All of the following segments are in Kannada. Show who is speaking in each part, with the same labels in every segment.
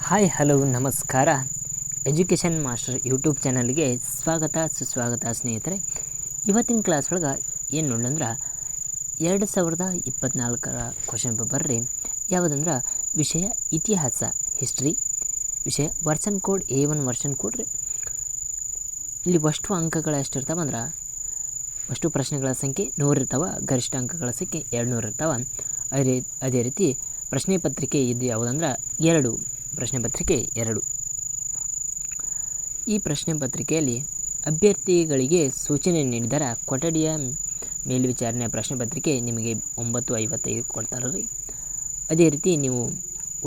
Speaker 1: ಹಾಯ್ ಹಲೋ ನಮಸ್ಕಾರ. ಎಜುಕೇಷನ್ ಮಾಸ್ಟರ್ ಯೂಟ್ಯೂಬ್ ಚಾನಲ್ಗೆ ಸ್ವಾಗತ ಸುಸ್ವಾಗತ ಸ್ನೇಹಿತರೆ. ಇವತ್ತಿನ ಕ್ಲಾಸ್ ಒಳಗೆ ಏನು ನೋಡಂದ್ರೆ 2024 ಕ್ವಶನ್ ಪೇಪರ್ ರೀ. ಯಾವುದಂದ್ರೆ ವಿಷಯ ಇತಿಹಾಸ ಹಿಸ್ಟ್ರಿ, ವಿಷಯ version code A1 version code ರೀ. ಇಲ್ಲಿ ಅಷ್ಟು ಅಂಕಗಳು ಎಷ್ಟಿರ್ತಾವಂದ್ರೆ ಅಷ್ಟು ಪ್ರಶ್ನೆಗಳ ಸಂಖ್ಯೆ 100 ಇರ್ತಾವೆ, ಗರಿಷ್ಠ ಅಂಕಗಳ ಸಂಖ್ಯೆ 200 ಇರ್ತಾವೆ. ಅದೇ ರೀತಿ ಪ್ರಶ್ನೆ ಪತ್ರಿಕೆ ಇದು ಯಾವುದಂದ್ರೆ 2 ಪ್ರಶ್ನೆ ಪತ್ರಿಕೆ 2. ಈ ಪ್ರಶ್ನೆ ಪತ್ರಿಕೆಯಲ್ಲಿ ಅಭ್ಯರ್ಥಿಗಳಿಗೆ ಸೂಚನೆ ನೀಡಿದರೆ ಕೊಠಡಿಯ ಮೇಲ್ವಿಚಾರಣೆಯ ಪ್ರಶ್ನೆ ಪತ್ರಿಕೆ ನಿಮಗೆ 9:55 ಕೊಡ್ತಾರೆ ರೀ. ಅದೇ ರೀತಿ ನೀವು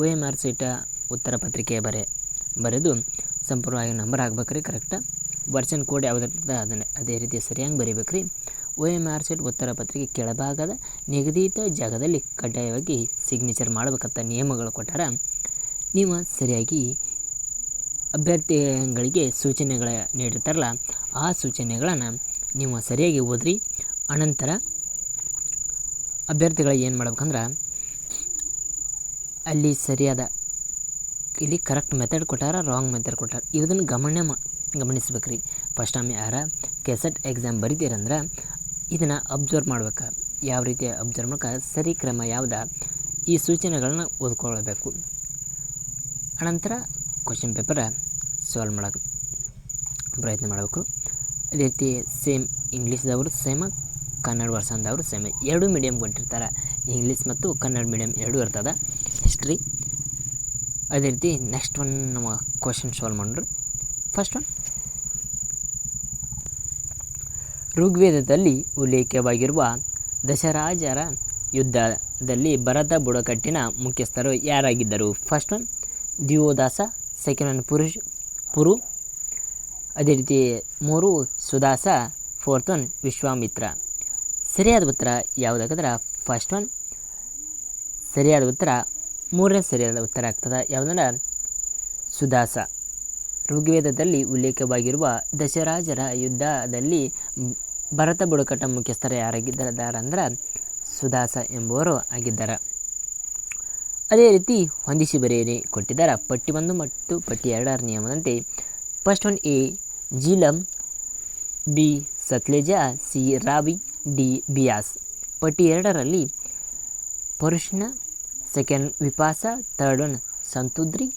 Speaker 1: OMR ಸೀಟ ಉತ್ತರ ಪತ್ರಿಕೆ ಬರೆದು ಸಂಪೂರ್ಣವಾಗಿ ನಂಬರ್ ಹಾಕ್ಬೇಕ್ರಿ. ಕರೆಕ್ಟಾ ವರ್ಷನ್ ಕೋಡ್ ಯಾವುದಿರ್ತದೆ ಅದನ್ನು ಅದೇ ರೀತಿ ಸರಿಯಾಗಿ ಬರೀಬೇಕ್ರಿ. OMR ಸೀಟ್ ಉತ್ತರ ಪತ್ರಿಕೆ ಕೆಳಭಾಗದ ನಿಗದಿತ ಜಾಗದಲ್ಲಿ ಕಡ್ಡಾಯವಾಗಿ ಸಿಗ್ನೇಚರ್ ಮಾಡಬೇಕಂತ ನಿಯಮಗಳು ಕೊಟ್ಟಾರ. ನೀವು ಸರಿಯಾಗಿ ಅಭ್ಯರ್ಥಿಗಳಿಗೆ ಸೂಚನೆಗಳ ನೀಡಿರ್ತಾರಲ್ಲ ಆ ಸೂಚನೆಗಳನ್ನು ನೀವು ಸರಿಯಾಗಿ ಓದ್ರಿ. ಅನಂತರ ಅಭ್ಯರ್ಥಿಗಳಿಗೆ ಏನು ಮಾಡ್ಬೇಕಂದ್ರೆ ಅಲ್ಲಿ ಸರಿಯಾದ ಇಲ್ಲಿ ಕರೆಕ್ಟ್ ಮೆಥಡ್ ಕೊಟ್ಟಾರ, ರಾಂಗ್ ಮೆಥಡ್ ಕೊಟ್ಟಾರ, ಇದನ್ನು ಗಮನಿಸ್ಬೇಕ್ರಿ. ಫಸ್ಟ್ ಟೈಮ್ ಯಾರ ಕೆಸೆಟ್ ಎಕ್ಸಾಮ್ ಬರೀತೀರಂದ್ರೆ ಇದನ್ನು ಅಬ್ಸರ್ವ್ ಮಾಡ್ಬೇಕು. ಯಾವ ರೀತಿ ಅಬ್ಸರ್ವ್ ಮಾಡ್ಕ ಸರಿ ಕ್ರಮ ಯಾವ್ದು ಈ ಸೂಚನೆಗಳನ್ನ ಓದ್ಕೊಳ್ಬೇಕು. ಅನಂತರ ಕ್ವಶನ್ ಪೇಪರ್ ಸಾಲ್ವ್ ಮಾಡೋಕ್ಕೆ ಪ್ರಯತ್ನ ಮಾಡಬೇಕು. ಅದೇ ರೀತಿ ಸೇಮ್ ಇಂಗ್ಲೀಷ್ದವರು ಸೇಮ್, ಕನ್ನಡ ವರ್ಷದವರು ಸೇಮ್, ಎರಡು ಮೀಡಿಯಮ್ ಕೊಟ್ಟಿರ್ತಾರೆ. ಇಂಗ್ಲೀಷ್ ಮತ್ತು ಕನ್ನಡ ಮೀಡಿಯಮ್ ಎರಡೂ ಇರ್ತದೆ ಹಿಸ್ಟ್ರಿ. ಅದೇ ರೀತಿ ನೆಕ್ಸ್ಟ್ ಒನ್ ನಮ್ಮ ಕ್ವಶನ್ ಸಾಲ್ವ್ ಮಾಡ್ರಿ. ಫಸ್ಟ್ ಒನ್, ಋಗ್ವೇದದಲ್ಲಿ ಉಲ್ಲೇಖವಾಗಿರುವ ದಶರಾಜರ ಯುದ್ಧದಲ್ಲಿ ಭರತ ಬುಡಕಟ್ಟಿನ ಮುಖ್ಯಸ್ಥರು ಯಾರಾಗಿದ್ದರು? ಫಸ್ಟ್ ಒನ್ ದಿಯೋದಾಸ, ಸೆಕೆಂಡ್ ಒನ್ ಪುರು, ಅದೇ ರೀತಿ 3 ಸುದಾಸ, ಫೋರ್ತ್ ಒನ್ ವಿಶ್ವಾಮಿತ್ರ. ಸರಿಯಾದ ಉತ್ತರ ಯಾವುದಾಗದ್ರೆ ಫಸ್ಟ್ ಒನ್ ಸರಿಯಾದ ಉತ್ತರ, 3ನೇ ಸರಿಯಾದ ಉತ್ತರ ಆಗ್ತದೆ. ಯಾವುದಂದ್ರೆ ಸುದಾಸ. ಋಗ್ವೇದದಲ್ಲಿ ಉಲ್ಲೇಖವಾಗಿರುವ ದಶರಾಜರ ಯುದ್ಧದಲ್ಲಿ ಭರತ ಬುಡಕಟ್ಟ ಮುಖ್ಯಸ್ಥರು ಯಾರಾಗಿದ್ದಾರೆ ಅಂದ್ರೆ ಸುದಾಸ ಎಂಬುವರು ಆಗಿದ್ದಾರೆ. ಅದೇ ರೀತಿ ಹೊಂದಿಸಿ ಬರೆಯಿರಿ ಕೊಟ್ಟಿದ್ದಾರೆ. ಪಟ್ಟಿ 1 ಮತ್ತು ಪಟ್ಟಿ 2ರ ನಿಯಮದಂತೆ first one A Jhelum, B Sutlej, C Ravi, D Beas. ಪಟ್ಟಿ 2ರಲ್ಲಿ Parushni, second Vipasa, third one Sutudri,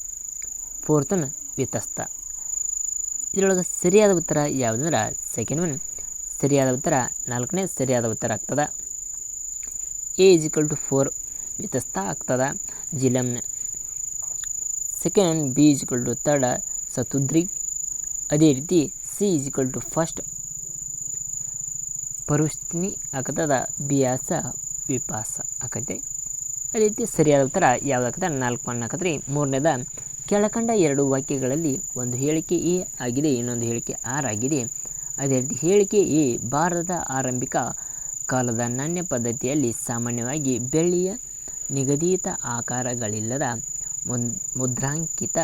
Speaker 1: fourth one Vitasta. ಇದರೊಳಗೆ ಸರಿಯಾದ ಉತ್ತರ ಯಾವುದಂದ್ರೆ ಸೆಕೆಂಡ್ ಒನ್ ಸರಿಯಾದ ಉತ್ತರ, 4ನೇ ಸರಿಯಾದ ಉತ್ತರ ಆಗ್ತದೆ. ಎ = 4 ವಿತಸ್ತ ಆಗ್ತದೆ ಜಿಲಂನ. Second B = 3rd ಸತುದ್ರಿ. ಅದೇ ರೀತಿ ಸಿ = ಫಸ್ಟ್ ಪರುಷ್ಣಿ ಆಗ್ತದ, ಬಿಯಾಸ ವಿಪಾಸ ಆಕತೆ. ಅದೇ ರೀತಿ ಸರಿಯಾದ ಉತ್ತರ ಯಾವುದಾಗ್ತದೆ 4 ಹಾಕತ್ರಿ. 3ನೇದ ಕೆಳಕಂಡ 2 ವಾಕ್ಯಗಳಲ್ಲಿ ಒಂದು ಹೇಳಿಕೆ ಎ ಆಗಿದೆ, ಇನ್ನೊಂದು ಹೇಳಿಕೆ ಆರ್ ಆಗಿದೆ. ಅದೇ ರೀತಿ ಹೇಳಿಕೆ ಎ ಭಾರತದ ಆರಂಭಿಕ ಕಾಲದ ನಾಣ್ಯ ಪದ್ಧತಿಯಲ್ಲಿ ಸಾಮಾನ್ಯವಾಗಿ ಬೆಳ್ಳಿಯ ನಿಗದಿತ ಆಕಾರಗಳಿಲ್ಲದ ಮುದ್ರಾಂಕಿತ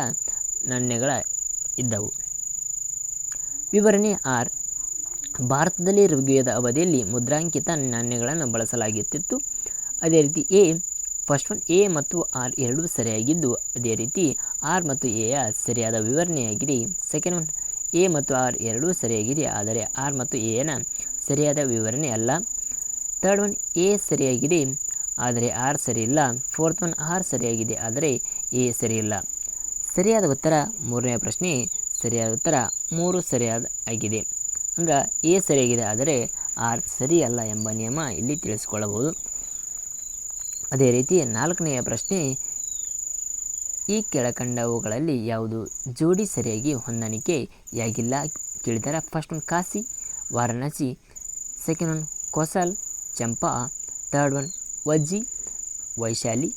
Speaker 1: ನಾಣ್ಯಗಳ ಇದ್ದವು. ವಿವರಣೆ ಆರ್ ಭಾರತದಲ್ಲಿ ಋಗ್ವೇದ ಅವಧಿಯಲ್ಲಿ ಮುದ್ರಾಂಕಿತ ನಾಣ್ಯಗಳನ್ನು ಬಳಸಲಾಗುತ್ತಿತ್ತು. ಅದೇ ರೀತಿ ಎ ಫಸ್ಟ್ ಒನ್ ಎ ಮತ್ತು ಆರ್ ಎರಡೂ ಸರಿಯಾಗಿದ್ದು, ಅದೇ ರೀತಿ ಆರ್ ಮತ್ತು ಎಯ ಸರಿಯಾದ ವಿವರಣೆಯಾಗಿದೆ. ಸೆಕೆಂಡ್ ಒನ್ ಎ ಮತ್ತು ಆರ್ ಎರಡೂ ಸರಿಯಾಗಿದೆ, ಆದರೆ ಆರ್ ಮತ್ತು ಎನ ಸರಿಯಾದ ವಿವರಣೆ ಅಲ್ಲ. ಥರ್ಡ್ ಒನ್ ಎ ಸರಿಯಾಗಿದೆ ಆದರೆ ಆರ್ ಸರಿಯಿಲ್ಲ. ಫೋರ್ತ್ ಒನ್ ಆರ್ ಸರಿಯಾಗಿದೆ ಆದರೆ ಎ ಸರಿಯಿಲ್ಲ. ಸರಿಯಾದ ಉತ್ತರ 3ನೇ ಪ್ರಶ್ನೆ ಸರಿಯಾದ ಉತ್ತರ 3 ಸರಿಯಾದ ಆಗಿದೆ. ಅಂದ್ರೆ ಎ ಸರಿಯಾಗಿದೆ ಆದರೆ ಆರ್ ಸರಿಯಲ್ಲ ಎಂಬ ನಿಯಮ ಇಲ್ಲಿ ತಿಳಿಸ್ಕೊಳ್ಳಬಹುದು. ಅದೇ ರೀತಿ 4ನೆಯ ಪ್ರಶ್ನೆ, ಈ ಕೆಳಕಂಡವುಗಳಲ್ಲಿ ಯಾವುದು ಜೋಡಿ ಸರಿಯಾಗಿ ಹೊಂದಾಣಿಕೆಯಾಗಿಲ್ಲ ಕೇಳಿದ್ದಾರೆ. First one Kashi, Varanasi, second one Kosal, Champa, third one Vajji, Vaishali,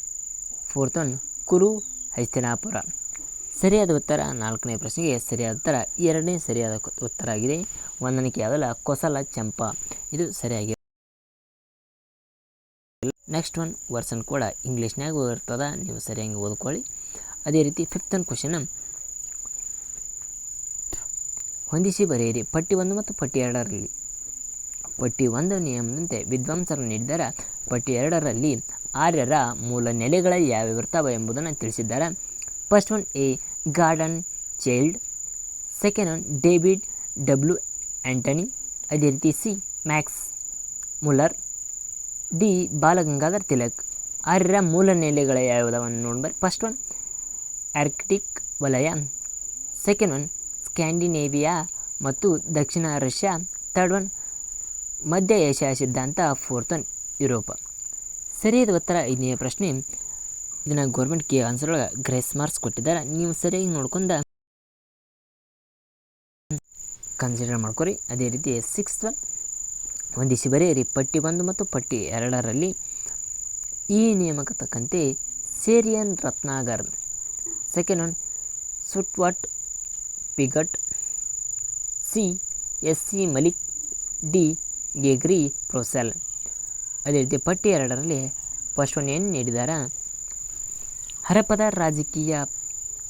Speaker 1: fourth one Kuru, Hastinapur. ಸರಿಯಾದ ಉತ್ತರ 4ನೇ ಪ್ರಶ್ನೆಗೆ ಸರಿಯಾದ ಉತ್ತರ 2ನೇ ಸರಿಯಾದ ಉತ್ತರ ಆಗಿದೆ. ಹೊಂದಾಣಿಕೆ ಯಾವುದಲ್ಲ ಕೋಸಲ, ಚಂಪಾ ಇದು ಸರಿಯಾಗಿದೆ. ನೆಕ್ಸ್ಟ್ ಒನ್ ವರ್ಷನ್ ಕೂಡ ಇಂಗ್ಲೀಷ್ನಾಗೂ ಇರ್ತದೆ, ನೀವು ಸರಿಯಾಗಿ ಓದ್ಕೊಳ್ಳಿ. ಅದೇ ರೀತಿ 5th ಒನ್ ಕ್ವಶನ್, ಹೊಂದಿಸಿ ಬರೆಯಿರಿ. ಪಟ್ಟಿ 1 ಮತ್ತು ಪಟ್ಟಿ 2ರಲ್ಲಿ ಪಟ್ಟಿ 1 ನಿಯಮದಂತೆ ವಿದ್ವಾಂಸರು ನೀಡಿದ್ದಾರೆ. ಪಟ್ಟಿ 2ರಲ್ಲಿ ಆರ್ಯರ ಮೂಲ ನೆಲೆಗಳ ಯಾವ್ಯಾವ ಇರ್ತಾವೆ ಎಂಬುದನ್ನು ತಿಳಿಸಿದ್ದಾರೆ. First one A Gordon Childe, second one David W Anthony, ಅದೇ ರೀತಿ C Max Muller, D Balagangadhar Tilak. ಆರ್ಯರ ಮೂಲ ನೆಲೆಗಳ ಯಾವುದವನ್ನು ನೋಡ್ಬಾರಿ. ಫಸ್ಟ್ ಒನ್ ಆರ್ಕ್ಟಿಕ್ ವಲಯ, ಸೆಕೆಂಡ್ ಒನ್ ಸ್ಕ್ಯಾಂಡಿನೇವಿಯಾ ಮತ್ತು ದಕ್ಷಿಣ ರಷ್ಯಾ, ಥರ್ಡ್ ಒನ್ ಮಧ್ಯ ಏಷ್ಯಾ ಸಿದ್ಧಾಂತ, ಫೋರ್ತ್ ಒನ್ ಯುರೋಪ. ಸರಿಯಾದ ಉತ್ತರ 5ನೇ ಪ್ರಶ್ನೆ. ಇದನ್ನು ಗೌರ್ಮೆಂಟ್ ಕೆ ಆನ್ಸರ್ ಒಳಗೆ ಗ್ರೇಸ್ ಮಾರ್ಕ್ಸ್ ಕೊಟ್ಟಿದ್ದಾರೆ. ನೀವು ಸರಿಯಾಗಿ ನೋಡ್ಕೊಂಡು ಕನ್ಸಿಡರ್ ಮಾಡ್ಕೊರಿ. ಅದೇ ರೀತಿ ಸಿಕ್ಸ್ತ್ ಒನ್ ಹೊಂದಿಸಿ ಬರೆಯಿರಿ. ಪಟ್ಟಿ 1 ಮತ್ತು ಪಟ್ಟಿ 2ರಲ್ಲಿ ಈ ನಿಯಮಕ್ಕೆ ತಕ್ಕಂತೆ Shereen Ratnagar, second one Stuart Piggott, C S C Malik, D Gregory Possehl. ಅದೇ ರೀತಿ ಪಟ್ಟಿ 2ರಲ್ಲಿ ಫಸ್ಟ್ ಒನ್ ಏನು ನೀಡಿದಾರ, ಹರಪ್ಪದ ರಾಜಕೀಯ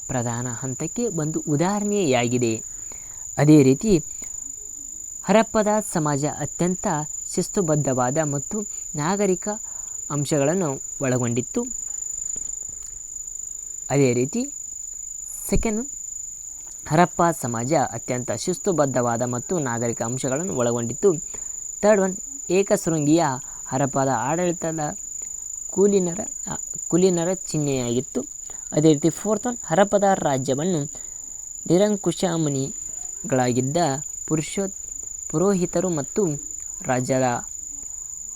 Speaker 1: ಪ್ರಧಾನ ಹಂತಕ್ಕೆ ಒಂದು ಉದಾಹರಣೆಯಾಗಿದೆ. ಅದೇ ರೀತಿ ಹರಪ್ಪದ ಸಮಾಜ ಅತ್ಯಂತ ಶಿಸ್ತುಬದ್ಧವಾದ ಮತ್ತು ನಾಗರಿಕ ಅಂಶಗಳನ್ನು ಒಳಗೊಂಡಿತ್ತು. ಅದೇ ರೀತಿ ಸೆಕೆಂಡ್, ಹರಪ್ಪ ಸಮಾಜ ಅತ್ಯಂತ ಶಿಸ್ತುಬದ್ಧವಾದ ಮತ್ತು ನಾಗರಿಕ ಅಂಶಗಳನ್ನು ಒಳಗೊಂಡಿತ್ತು. ಥರ್ಡ್ ಒನ್ ಏಕಶೃಂಗಿಯ ಹರಪ್ಪದ ಆಡಳಿತದ ಕುಲೀನರ ಚಿಹ್ನೆಯಾಗಿತ್ತು. ಅದೇ ರೀತಿ ಫೋರ್ತ್ ಒನ್ ಹರಪ್ಪದ ರಾಜ್ಯವನ್ನು ನಿರಂಕುಶಮಣಿಗಳಾಗಿದ್ದ ಪುರೋಹಿತರು ಮತ್ತು ರಾಜ್ಯದ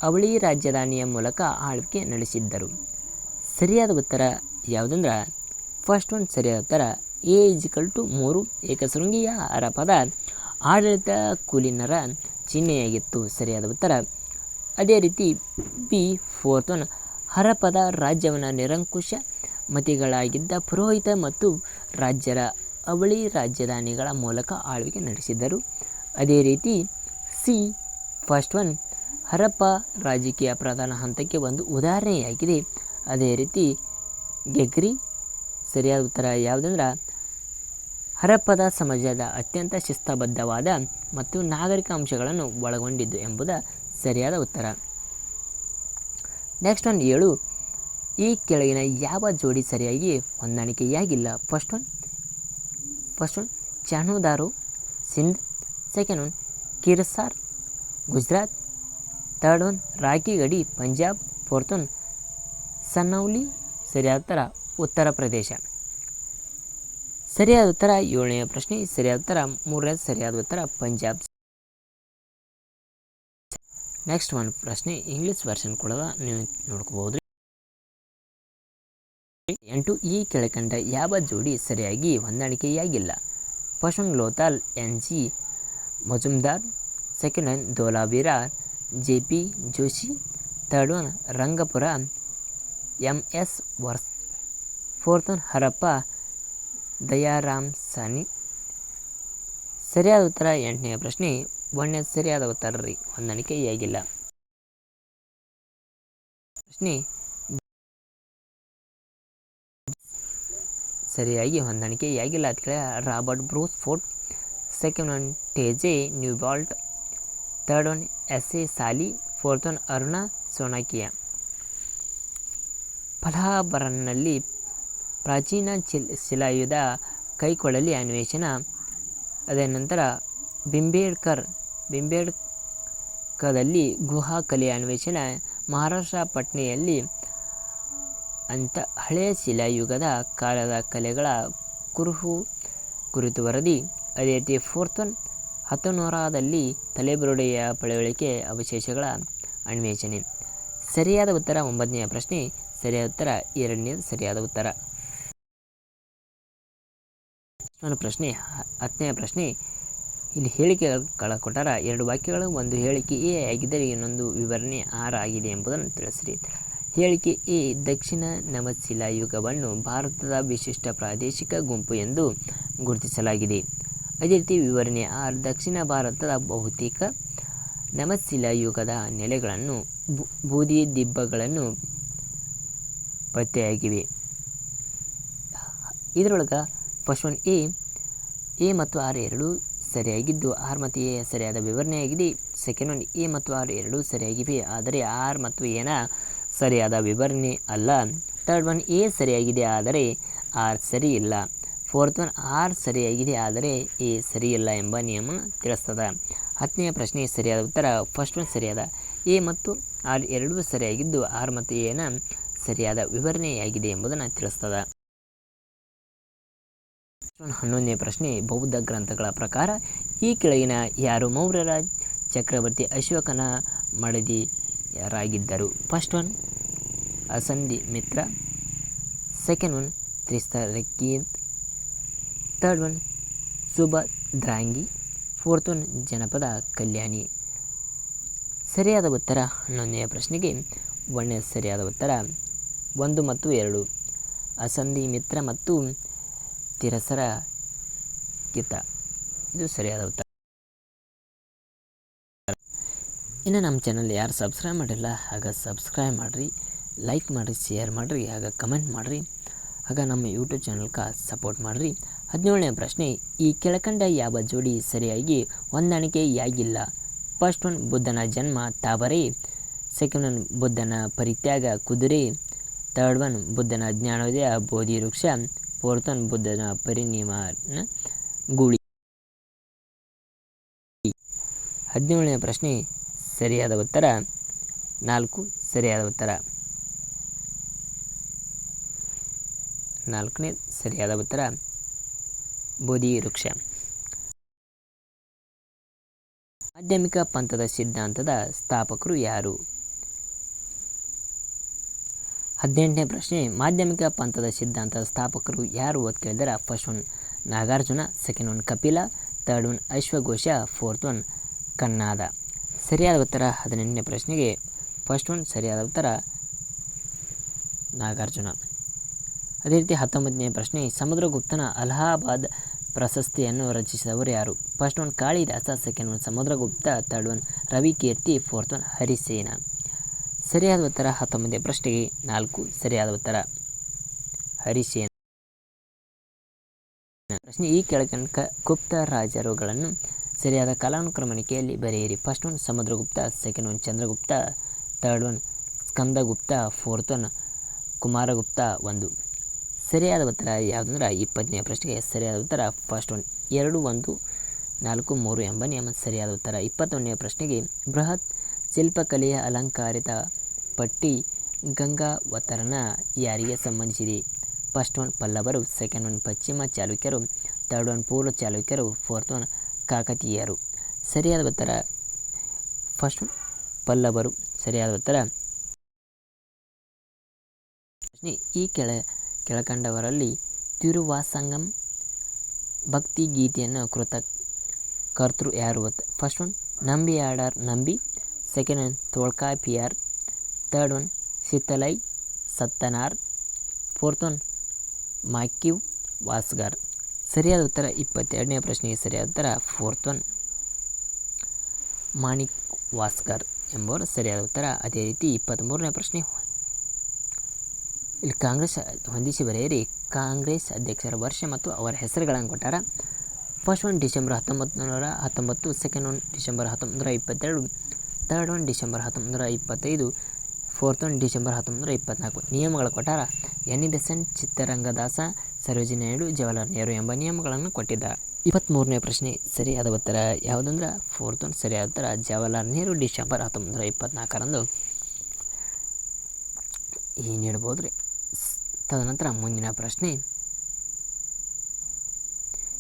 Speaker 1: ಅವಳಿ ರಾಜಧಾನಿಯ ಮೂಲಕ ಆಳ್ವಿಕೆ ನಡೆಸಿದ್ದರು. ಸರಿಯಾದ ಉತ್ತರ ಯಾವುದಂದ್ರೆ ಫಸ್ಟ್ ಒನ್ ಸರಿಯಾದ ಉತ್ತರ ಎ = 3 ಏಕಶೃಂಗಿಯ ಹರಪ್ಪದ ಆಡಳಿತ ಕುಲೀನರ ಚಿಹ್ನೆಯಾಗಿತ್ತು. ಸರಿಯಾದ ಉತ್ತರ. ಅದೇ ರೀತಿ ಬಿ ಫೋರ್ತ್ ಒನ್ ಹರಪ್ಪದ ರಾಜ್ಯವನ್ನು ನಿರಂಕುಶ ಮತಿಗಳಾಗಿದ್ದ ಪುರೋಹಿತ ಮತ್ತು ರಾಜ್ಯರ ಅವಳಿ ರಾಜಧಾನಿಗಳ ಮೂಲಕ ಆಳ್ವಿಕೆ ನಡೆಸಿದ್ದರು. ಅದೇ ರೀತಿ ಸಿ ಫಸ್ಟ್ ಒನ್ ಹರಪ್ಪ ರಾಜಕೀಯ ಪ್ರಧಾನ ಹಂತಕ್ಕೆ ಒಂದು ಉದಾಹರಣೆಯಾಗಿದೆ. ಅದೇ ರೀತಿ ಗೆಗ್ರಿ ಸರಿಯಾದ ಉತ್ತರ ಯಾವುದಂದ್ರೆ ಹರಪ್ಪದ ಸಮಾಜದ ಅತ್ಯಂತ ಶಿಸ್ತಬದ್ಧವಾದ ಮತ್ತು ನಾಗರಿಕ ಅಂಶಗಳನ್ನು ಒಳಗೊಂಡಿದ್ದು ಎಂಬುದು ಸರಿಯಾದ ಉತ್ತರ. ನೆಕ್ಸ್ಟ್ ಒನ್ 7, ಈ ಕೆಳಗಿನ ಯಾವ ಜೋಡಿ ಸರಿಯಾಗಿ ಹೊಂದಾಣಿಕೆಯಾಗಿಲ್ಲ. First one Chanhudaro Sindh, second one Kirsar Gujarat, third one Rakhigarhi Punjab, fourth one ಸನೌಲಿ ಸರಿಯಾದ ಉತ್ತರ ಉತ್ತರ ಪ್ರದೇಶ. ಸರಿಯಾದ ಉತ್ತರ 7ನೇ ಪ್ರಶ್ನೆ. ಸರಿಯಾದ ಉತ್ತರ 3ನೇ ಸರಿಯಾದ ಉತ್ತರ ಪಂಜಾಬ್. ನೆಕ್ಸ್ಟ್ ಒಂದು ಪ್ರಶ್ನೆ ಇಂಗ್ಲೀಷ್ ವರ್ಷನ್ ಕೂಡ ನೀವು ನೋಡ್ಕೋಬಹುದು. 8, ಈ ಕೆಳಕಂಡ ಯಾವ ಜೋಡಿ ಸರಿಯಾಗಿ ಹೊಂದಾಣಿಕೆಯಾಗಿಲ್ಲ. First one Lothal N G. Majumdar, second one Dholavira J P. Joshi, third one Rangpur M S. Vats, fourth one Harappa Dayaram Sahni. ಸರಿಯಾದ ಉತ್ತರ 8ನೇ ಪ್ರಶ್ನೆ 1ನೇ ಸರಿಯಾದ ಉತ್ತರ ರೀ, ಹೊಂದಾಣಿಕೆಯಾಗಿಲ್ಲ. ಪ್ರಶ್ನೆ ಸರಿಯಾಗಿ ಹೊಂದಾಣಿಕೆಯಾಗಿಲ್ಲ ಅಂತ ಕೇಳಿ Robert Bruce Foote, second one T J Newbold, third one S A. Sali, fourth one Aruna Sonakia. ಪಲಾಬರನ್ನಲ್ಲಿ ಪ್ರಾಚೀನ ಶಿಲಾಯುಧ ಕೈಕೊಳಲಿ ಅನ್ವೇಷಣ. ಅದೇ ನಂತರ ಬಿಂಬೇಡ್ಕದಲ್ಲಿ ಗುಹಾ ಕಲೆ ಅನ್ವೇಷಣೆ. ಮಹಾರಾಷ್ಟ್ರ ಪಟ್ನೆಯಲ್ಲಿ ಅಂತ ಹಳೆಯ ಶಿಲಾಯುಗದ ಕಾಲದ ಕಲೆಗಳ ಕುರಿತು ವರದಿ. ಅದೇ ರೀತಿ ಫೋರ್ತ್ ಒನ್ 1900ರಲ್ಲಿ ತಲೆಬುರುಡೆಯ ಪಳೆಯುಳಿಕೆ ಅವಶೇಷಗಳ ಅನ್ವೇಷಣೆ. ಸರಿಯಾದ ಉತ್ತರ 9ನೇ ಪ್ರಶ್ನೆ. ಸರಿಯಾದ ಉತ್ತರ 2ನೇ ಸರಿಯಾದ ಉತ್ತರ. ಪ್ರಶ್ನೆ 10ನೇ ಪ್ರಶ್ನೆ. ಇಲ್ಲಿ ಹೇಳಿಕೆಗಳ ಕೊಟ್ಟಾರ 2 ವಾಕ್ಯಗಳು, ಒಂದು ಹೇಳಿಕೆ ಎ ಆಗಿದ್ದರೆ ಇನ್ನೊಂದು ವಿವರಣೆ ಆರ್ ಆಗಿದೆ ಎಂಬುದನ್ನು ತಿಳಿಸಿರಿ. ಹೇಳಿಕೆ ಎ, ದಕ್ಷಿಣ ನವಶಿಲಾಯುಗವನ್ನು ಭಾರತದ ವಿಶಿಷ್ಟ ಪ್ರಾದೇಶಿಕ ಗುಂಪು ಎಂದು ಗುರುತಿಸಲಾಗಿದೆ. ಅದೇ ರೀತಿ ವಿವರಣೆ ಆರ್, ದಕ್ಷಿಣ ಭಾರತದ ಬಹುತೇಕ ನವಶಿಲಾಯುಗದ ನೆಲೆಗಳನ್ನು ಬೂದಿ ದಿಬ್ಬಗಳನ್ನು ಪತ್ತೆಯಾಗಿವೆ. ಇದರೊಳಗೆ ಫಸ್ಟ್ ಒನ್ ಎ ಮತ್ತು ಆರ್ ಎರಡೂ ಸರಿಯಾಗಿದ್ದು ಆರ್ ಮತ್ತು ಎ ಸರಿಯಾದ ವಿವರಣೆಯಾಗಿದೆ. ಸೆಕೆಂಡ್ ಒನ್ ಎ ಮತ್ತು ಆರ್ ಎರಡೂ ಸರಿಯಾಗಿವೆ, ಆದರೆ ಆರ್ ಮತ್ತು ಎನ ಸರಿಯಾದ ವಿವರಣೆ ಅಲ್ಲ. ಥರ್ಡ್ ಒನ್ ಎ ಸರಿಯಾಗಿದೆ, ಆದರೆ ಆರ್ ಸರಿ ಇಲ್ಲ. ಫೋರ್ತ್ ಒನ್ ಆರ್ ಸರಿಯಾಗಿದೆ ಆದರೆ ಎ ಸರಿಯಿಲ್ಲ ಎಂಬ ನಿಯಮನ ತಿಳಿಸ್ತದೆ. 10ನೇ ಪ್ರಶ್ನೆ ಸರಿಯಾದ ಉತ್ತರ ಫಸ್ಟ್ ಒನ್ ಸರಿಯಾದ. ಎ ಮತ್ತು ಆರ್ ಎರಡೂ ಸರಿಯಾಗಿದ್ದು ಆರ್ ಮತ್ತು ಎನ ಸರಿಯಾದ ವಿವರಣೆಯಾಗಿದೆ ಎಂಬುದನ್ನು ತಿಳಿಸ್ತದೆ. 11ನೇ ಪ್ರಶ್ನೆ ಬೌದ್ಧ ಗ್ರಂಥಗಳ ಪ್ರಕಾರ ಈ ಕೆಳಗಿನ ಯಾರು ಮೌರ್ಯರ ಚಕ್ರವರ್ತಿ ಅಶೋಕನ ಮಡದಿಯರಾಗಿದ್ದರು? First one Asandhimitra, second one Tishyarakshita, third one Subhadrangi, fourth one Janapada Kalyani. ಸರಿಯಾದ ಉತ್ತರ 11ನೇ ಪ್ರಶ್ನೆಗೆ 1ನೇ ಸರಿಯಾದ ಉತ್ತರ 1 ಮತ್ತು 2 ಅಸಂಧಿ ಮಿತ್ರ ಮತ್ತು ತಿರಸರಕಿತ ಇದು ಸರಿಯಾದ ಉತ್ತರ. ಇನ್ನು ನಮ್ಮ ಚಾನಲ್ ಯಾರು ಸಬ್ಸ್ಕ್ರೈಬ್ ಮಾಡಿಲ್ಲ ಆಗ ಸಬ್ಸ್ಕ್ರೈಬ್ ಮಾಡಿರಿ, ಲೈಕ್ ಮಾಡಿರಿ, ಶೇರ್ ಮಾಡಿರಿ, ಆಗ ಕಮೆಂಟ್ ಮಾಡಿರಿ, ಆಗ ನಮ್ಮ ಯೂಟ್ಯೂಬ್ ಚಾನಲ್ಗೆ ಸಪೋರ್ಟ್ ಮಾಡಿರಿ. 17ನೇ ಪ್ರಶ್ನೆ ಈ ಕೆಳಕಂಡ ಯಾವ ಜೋಡಿ ಸರಿಯಾಗಿ ಹೊಂದಾಣಿಕೆಯಾಗಿಲ್ಲ? ಫಸ್ಟ್ ಒನ್ ಬುದ್ಧನ ಜನ್ಮ ತಾವರೆ, ಸೆಕೆಂಡ್ ಒನ್ ಬುದ್ಧನ ಪರಿತ್ಯಾಗ ಕುದುರೆ, ಥರ್ಡ್ ಒನ್ ಬುದ್ಧನ ಜ್ಞಾನೋದಯ ಬೋಧಿ ವೃಕ್ಷ, ಫೋರ್ತ್ ಒನ್ ಬುದ್ಧನ ಪರಿನಿರ್ವಾಣ ಗೂಳಿ. 17ನೇ ಪ್ರಶ್ನೆ ಸರಿಯಾದ ಉತ್ತರ 4 ಸರಿಯಾದ ಉತ್ತರ. 4ನೇ ಸರಿಯಾದ ಉತ್ತರ ಬೋಧಿ ವೃಕ್ಷ. ಮಾಧ್ಯಮಿಕ ಪಂಥದ ಸಿದ್ಧಾಂತದ ಸ್ಥಾಪಕರು ಯಾರು? 18ನೇ ಪ್ರಶ್ನೆ ಮಾಧ್ಯಮಿಕ ಪಂಥದ ಸಿದ್ಧಾಂತದ ಸ್ಥಾಪಕರು ಯಾರು ಅಂತ ಕೇಳಿದರೆ first one Nagarjuna, second one Kapila, third one ಅಶ್ವಘೋಷ, ಫೋರ್ತ್ ಒನ್ ಕನ್ನಾದ. ಸರಿಯಾದ ಉತ್ತರ 18ನೇ ಪ್ರಶ್ನೆಗೆ ಫಸ್ಟ್ ಒನ್ ಸರಿಯಾದ ಉತ್ತರ ನಾಗಾರ್ಜುನ. ಅದೇ ರೀತಿ 19ನೇ ಪ್ರಶ್ನೆ ಸಮುದ್ರಗುಪ್ತನ ಅಲಹಾಬಾದ್ ಪ್ರಶಸ್ತಿಯನ್ನು ರಚಿಸಿದವರು ಯಾರು? First one Kalidasa, second one Samudragupta, third one Ravikirti, fourth one Harisena. ಸರಿಯಾದ ಉತ್ತರ 19ನೇ ಪ್ರಶ್ನೆಗೆ 4 ಸರಿಯಾದ ಉತ್ತರ ಹರಿಸೇನ. ಪ್ರಶ್ನೆ ಈ ಕೆಳಕಂಡ ಗುಪ್ತ ರಾಜರುಗಳನ್ನು ಸರಿಯಾದ ಕಾಲಾನುಕ್ರಮಣಿಕೆಯಲ್ಲಿ ಬರೆಯಿರಿ. First one Samudragupta, second one Chandragupta, third one Skandagupta, fourth one Kumaragupta 1. ಸರಿಯಾದ ಉತ್ತರ ಯಾವುದಂದ್ರೆ 20ನೇ ಪ್ರಶ್ನೆಗೆ ಸರಿಯಾದ ಉತ್ತರ ಫಸ್ಟ್ ಒನ್ 2, 1, 4, 3 ಎಂಬ ನಿಯಮ ಸರಿಯಾದ ಉತ್ತರ. 21ನೇ ಪ್ರಶ್ನೆಗೆ ಬೃಹತ್ ಶಿಲ್ಪಕಲೆಯ ಅಲಂಕಾರಿತ ಪಟ್ಟಿ ಗಂಗಾವತರಣ ಯಾರಿಗೆ ಸಂಬಂಧಿಸಿದೆ? ಫಸ್ಟ್ ಒನ್ ಪಲ್ಲವರು, ಸೆಕೆಂಡ್ ಒನ್ ಪಶ್ಚಿಮ ಚಾಲುಕ್ಯರು, ಥರ್ಡ್ ಒನ್ ಪೂರ್ವ ಚಾಲುಕ್ಯರು, ಫೋರ್ತ್ ಒನ್ ಕಾಕತೀಯರು. ಸರಿಯಾದ ಉತ್ತರ ಫಸ್ಟ್ ಒನ್ ಪಲ್ಲವರು ಸರಿಯಾದ ಉತ್ತರ. ಪ್ರಶ್ನೆ ಈ ಕೆಳಕಂಡವರಲ್ಲಿ ತಿರುವಾಸಂಗಂ ಭಕ್ತಿಗೀತೆಯನ್ನು ಕರ್ತೃ ಯಾರು? First one Nambiyandar Nambi, second one Tolkappiyar, third one Sittalai Sattanar, fourth one ಮಾಕಿವ್ ವಾಸ್ಗಾರ್. ಸರಿಯಾದ ಉತ್ತರ 22ನೇ ಪ್ರಶ್ನೆಗೆ ಸರಿಯಾದ ಉತ್ತರ ಫೋರ್ತ್ ಒನ್ ಮಾಣಿಕ್ ವಾಸ್ಗಾರ್ ಎಂಬುವರು ಸರಿಯಾದ ಉತ್ತರ. ಅದೇ ರೀತಿ 23ನೇ ಪ್ರಶ್ನೆ ಇಲ್ಲಿ ಕಾಂಗ್ರೆಸ್ ಹೊಂದಿಸಿ ಬರೆಯಿರಿ. ಕಾಂಗ್ರೆಸ್ ಅಧ್ಯಕ್ಷರ ವರ್ಷ ಮತ್ತು ಅವರ ಹೆಸರುಗಳನ್ನು ಕೊಟ್ಟಾರ. First one December 1919, second one December 1922, third one December 1925, fourth one December 1924. ನಿಯಮಗಳು ಕೊಟ್ಟಾರ. Annie Besant, Chittaranjan Das, Sarojini Naidu, Jawaharlal Nehru ಎಂಬ ನಿಯಮಗಳನ್ನು ಕೊಟ್ಟಿದ್ದಾರೆ. 23ನೇ ಪ್ರಶ್ನೆ ಸರಿಯಾದ ಉತ್ತರ ಯಾವುದಂದ್ರೆ ಫೋರ್ತ್ ಒನ್ ಸರಿಯಾದ ಉತ್ತರ ಜವಾಹರ್ಲಾಲ್ ನೆಹರು ಡಿಸೆಂಬರ್ 1924ರಂದು ಈ ನೀಡಬಹುದು ರೀ. ತದನಂತರ ಮುಂದಿನ ಪ್ರಶ್ನೆ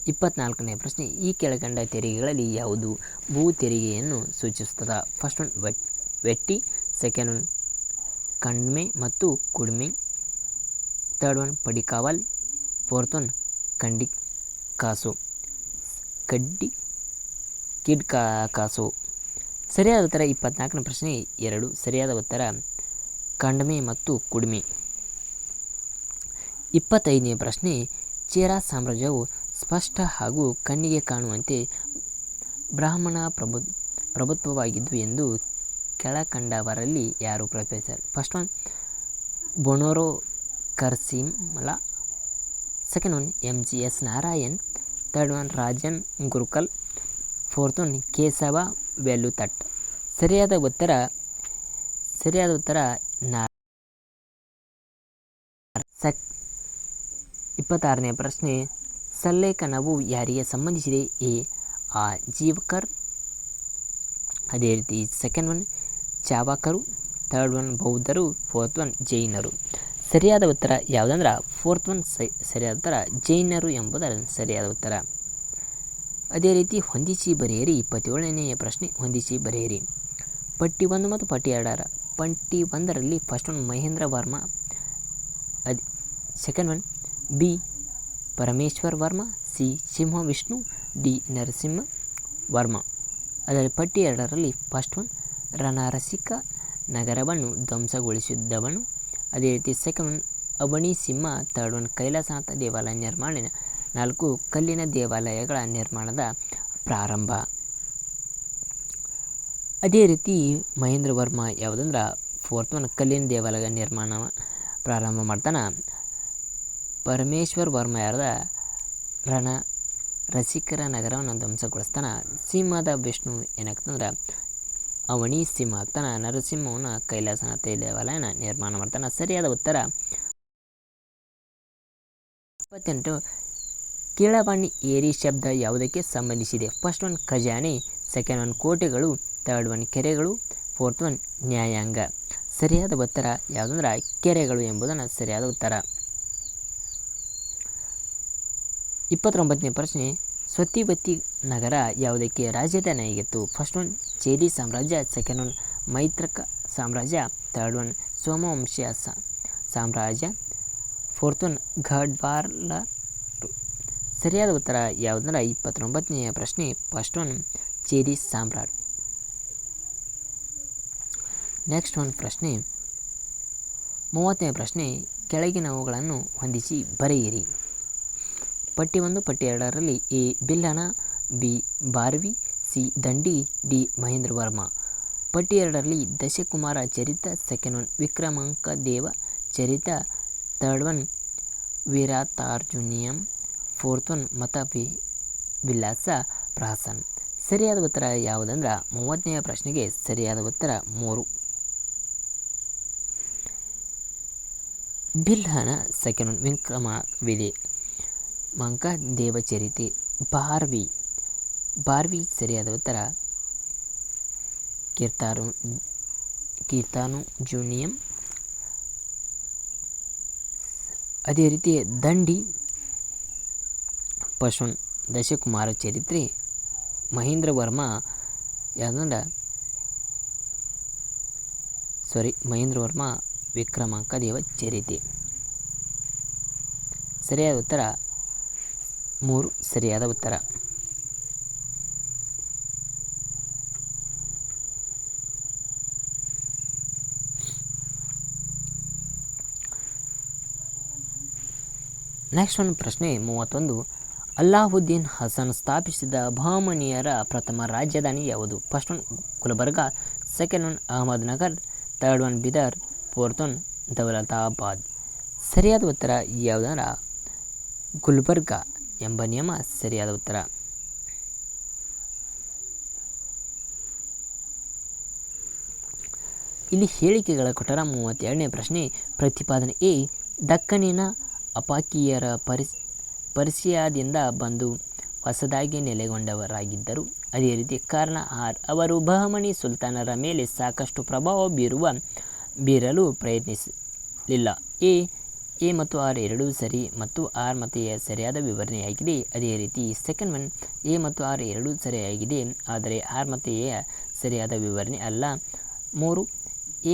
Speaker 1: 24ನೇ ಪ್ರಶ್ನೆ ಈ ಕೆಳಕಂಡ ತೆರಿಗೆಗಳಲ್ಲಿ ಯಾವುದು ಭೂ ತೆರಿಗೆಯನ್ನು ಸೂಚಿಸುತ್ತದೆ? ಫಸ್ಟ್ ಒನ್ ವೆಟ್ಟಿ, ಸೆಕೆಂಡ್ ಒನ್ ಕಂಡ್ಮೆ ಮತ್ತು ಕುಡ್ಮೆ, ಥರ್ಡ್ ಒನ್ ಪಡಿಕಾವಲ್, ಫೋರ್ತ್ ಒನ್ ಕಿಡ್ ಕಾಸು. ಸರಿಯಾದ ಉತ್ತರ 24ನೇ ಪ್ರಶ್ನೆ 2 ಸರಿಯಾದ ಉತ್ತರ ಕಂಡ್ಮೆ ಮತ್ತು ಕುಡ್ಮೆ. 25ನೇ ಪ್ರಶ್ನೆ ಚೇರಾ ಸಾಮ್ರಾಜ್ಯವು ಸ್ಪಷ್ಟ ಹಾಗೂ ಕಣ್ಣಿಗೆ ಕಾಣುವಂತೆ ಬ್ರಾಹ್ಮಣ ಪ್ರಭುತ್ವವಾಗಿದ್ದು ಎಂದು ಕೆಳಕಂಡವರಲ್ಲಿ ಯಾರು ಪ್ರತಿಪಾದಿಸಿದ್ದಾರೆ? ಫಸ್ಟ್ ಒನ್ ಬೊನೊರೋ ಕರ್ಸಿಮಲ, second one MGS Narayan, third one Rajan Gurukkal, fourth one Keshava Veluthat. ಸರಿಯಾದ ಉತ್ತರ 25 26ನೇ ಪ್ರಶ್ನೆ, ಸಲ್ಲೇಖನವು ಯಾರಿಗೆ ಸಂಬಂಧಿಸಿದೆ? ಎ ಆ ಜೀವಕರ್, ಅದೇ ರೀತಿ ಸೆಕೆಂಡ್ ಒನ್ ಚಾವಕರು, ಥರ್ಡ್ ಒನ್ ಬೌದ್ಧರು, ಫೋರ್ತ್ ಒನ್ ಜೈನರು. ಸರಿಯಾದ ಉತ್ತರ ಯಾವುದಂದ್ರೆ ಫೋರ್ತ್ ಒನ್ ಸರಿಯಾದ ಉತ್ತರ ಜೈನರು ಎಂಬುದರ ಸರಿಯಾದ ಉತ್ತರ. ಅದೇ ರೀತಿ ಹೊಂದಿಸಿ ಬರೆಯಿರಿ. 27ನೇ ಪ್ರಶ್ನೆ, ಹೊಂದಿಸಿ ಬರೆಯಿರಿ. ಪಟ್ಟಿ 1 ಮತ್ತು ಪಟ್ಟಿ 2ರ ಪಟ್ಟಿ 1ರಲ್ಲಿ first one Mahendra Varma, second one B Parameshwar Varma, C Simha Vishnu, D Narasimha Varma. ಅದರಲ್ಲಿ ಪಟ್ಟಿ 2ರಲ್ಲಿ ಫಸ್ಟ್ ಒನ್ ರಣರಸಿಕ ನಗರವನ್ನು ಧ್ವಂಸಗೊಳಿಸಿದವನು, ಅದೇ ರೀತಿ ಸೆಕೆಂಡ್ ಒನ್ ಅವನಿ ಸಿಂಹ, ಥರ್ಡ್ ಒನ್ ಕೈಲಾಸನಾಥ ದೇವಾಲಯ ನಿರ್ಮಾಣ, 4 ಕಲ್ಲಿನ ದೇವಾಲಯಗಳ ನಿರ್ಮಾಣದ ಪ್ರಾರಂಭ. ಅದೇ ರೀತಿ ಮಹೇಂದ್ರ ವರ್ಮ ಯಾವುದಂದ್ರೆ ಫೋರ್ತ್ ಒನ್ ಕಲ್ಲಿನ ದೇವಾಲಯ ನಿರ್ಮಾಣ ಪ್ರಾರಂಭ ಮಾಡ್ತಾನೆ. ಪರಮೇಶ್ವರ್ ವರ್ಮ ಯಾರದ ರಣ ರಸಿಕರ ನಗರವನ್ನು ಧ್ವಂಸಗೊಳಿಸ್ತಾನೆ. ಸಿಂಹದ ವಿಷ್ಣು ಏನಾಗ್ತಂದ್ರೆ ಅವನಿ ಸಿಂಹ ಆಗ್ತಾನೆ. ನರಸಿಂಹವನ್ನ ಕೈಲಾಸನಾಥ ದೇವಾಲಯನ ನಿರ್ಮಾಣ ಮಾಡ್ತಾನೆ. ಸರಿಯಾದ ಉತ್ತರ 28. ಕೀಳವಾಣಿ ಏರಿ ಶಬ್ದ ಯಾವುದಕ್ಕೆ ಸಂಬಂಧಿಸಿದೆ? ಫಸ್ಟ್ ಒನ್ ಖಜಾನೆ, ಸೆಕೆಂಡ್ ಒನ್ ಕೋಟೆಗಳು, ಥರ್ಡ್ ಒನ್ ಕೆರೆಗಳು, ಫೋರ್ತ್ ಒನ್ ನ್ಯಾಯಾಂಗ. ಸರಿಯಾದ ಉತ್ತರ ಯಾವುದಂದ್ರೆ ಕೆರೆಗಳು ಎಂಬುದನ್ನು ಸರಿಯಾದ ಉತ್ತರ. 29ನೇ ಪ್ರಶ್ನೆ, ಸ್ವತಿವತಿ ನಗರ ಯಾವುದಕ್ಕೆ ರಾಜಧಾನಿಯಾಗಿತ್ತು? ಫಸ್ಟ್ ಒನ್ ಚೇದಿ ಸಾಮ್ರಾಜ್ಯ, ಸೆಕೆಂಡ್ ಒನ್ ಮೈತ್ರಕ ಸಾಮ್ರಾಜ್ಯ, ಥರ್ಡ್ ಒನ್ ಸೋಮವಂಶೀಯ ಸಾಮ್ರಾಜ್ಯ, ಫೋರ್ತ್ ಒನ್ ಗಢ್ವಾಲರು. ಸರಿಯಾದ ಉತ್ತರ ಯಾವುದಂದ್ರೆ 29ನೇ ಪ್ರಶ್ನೆ ಫಸ್ಟ್ ಒನ್ ಚೇದಿ ಸಾಮ್ರಾಟ್. ನೆಕ್ಸ್ಟ್ ಒನ್ ಪ್ರಶ್ನೆ 30ನೇ ಪ್ರಶ್ನೆ, ಕೆಳಗಿನವುಗಳನ್ನು ಹೊಂದಿಸಿ ಬರೆಯಿರಿ. ಪಟ್ಟಿ 1 ಪಟ್ಟಿ 2ರಲ್ಲಿ ಎ ಬಿಲ್ಲನ, ಬಿ ಬಾರ್ವಿ, ಸಿ ದಂಡಿ, ಡಿ ಮಹೇಂದ್ರ ವರ್ಮ. ಪಟ್ಟಿ 2ರಲ್ಲಿ ದಶಕುಮಾರ ಚರಿತ, ಸೆಕೆಂಡ್ ಒನ್ ವಿಕ್ರಮಾಂಕ ದೇವ ಚರಿತ, ಥರ್ಡ್ ಒನ್ ವೀರಾತಾರ್ಜುನೀಯಂ, ಫೋರ್ತ್ ಒನ್ ಮತ ವಿಲಾಸ ಪ್ರಹಸನ್. ಸರಿಯಾದ ಉತ್ತರ ಯಾವುದಂದ್ರೆ 30ನೇ ಪ್ರಶ್ನೆಗೆ ಸರಿಯಾದ ಉತ್ತರ 3. ಬಿಲ್ಹನ, ಸೆಕೆಂಡ್ ಒನ್ ವಿಕ್ರಮಾಂಕ ದೇವಚರಿತೆ, ಬಾರ್ವಿ ಸರಿಯಾದ ಉತ್ತರ ಕೀರ್ತಾನುಜುನಿಯಂ. ಅದೇ ರೀತಿ ದಂಡಿ ಫಸ್ಟ್ ಒನ್ ದಶಕುಮಾರ ಚರಿತ್ರೆ, ಮಹೇಂದ್ರ ವರ್ಮ ಯಾವುದಂದ್ರೆ ಮಹೇಂದ್ರ ವರ್ಮ ವಿಕ್ರಮಾಂಕ ದೇವ ಚರಿತೆ. ಸರಿಯಾದ ಉತ್ತರ 3 ಸರಿಯಾದ ಉತ್ತರ. ನೆಕ್ಸ್ಟ್ ಒನ್ ಪ್ರಶ್ನೆ 31, ಅಲ್ಲಾವುದ್ದೀನ್ ಹಸನ್ ಸ್ಥಾಪಿಸಿದ ಬಹಮನಿಯರ ಪ್ರಥಮ ರಾಜಧಾನಿ ಯಾವುದು? First one Gulbarga, second one Ahmednagar, third one Bidar, fourth one Daulatabad. ಸರಿಯಾದ ಉತ್ತರ ಯಾವುದಂದ್ರೆ ಗುಲ್ಬರ್ಗ ಎಂಬ ನಿಯಮ ಸರಿಯಾದ ಉತ್ತರ. ಇಲ್ಲಿ ಹೇಳಿಕೆಗಳ ಕೊಟ್ಟರ 32ನೇ ಪ್ರಶ್ನೆ, ಪ್ರತಿಪಾದನೆ ಎ ದಕ್ಕನಿನ ಅಪಾಕೀಯರ ಪರ್ಷಿಯಾದಿಂದ ಬಂದು ಹೊಸದಾಗಿ ನೆಲೆಗೊಂಡವರಾಗಿದ್ದರು. ಅದೇ ರೀತಿ ಕಾರಣ ಆರ್ ಅವರು ಬಹಮನಿ ಸುಲ್ತಾನರ ಮೇಲೆ ಸಾಕಷ್ಟು ಪ್ರಭಾವ ಬೀರಲು ಪ್ರಯತ್ನಿಸಲಿಲ್ಲ. ಎ ಮತ್ತು ಆರ್ ಎರಡೂ ಸರಿ ಮತ್ತು ಆರ್ ಮತ್ತು ಎ ಸರಿಯಾದ ವಿವರಣೆಯಾಗಿದೆ. ಅದೇ ರೀತಿ ಸೆಕೆಂಡ್ ಒನ್ ಎ ಮತ್ತು ಆರ್ ಎರಡೂ ಸರಿಯಾಗಿದೆ, ಆದರೆ ಆರ್ ಮತ್ತು ಎ ಸರಿಯಾದ ವಿವರಣೆ ಅಲ್ಲ. 3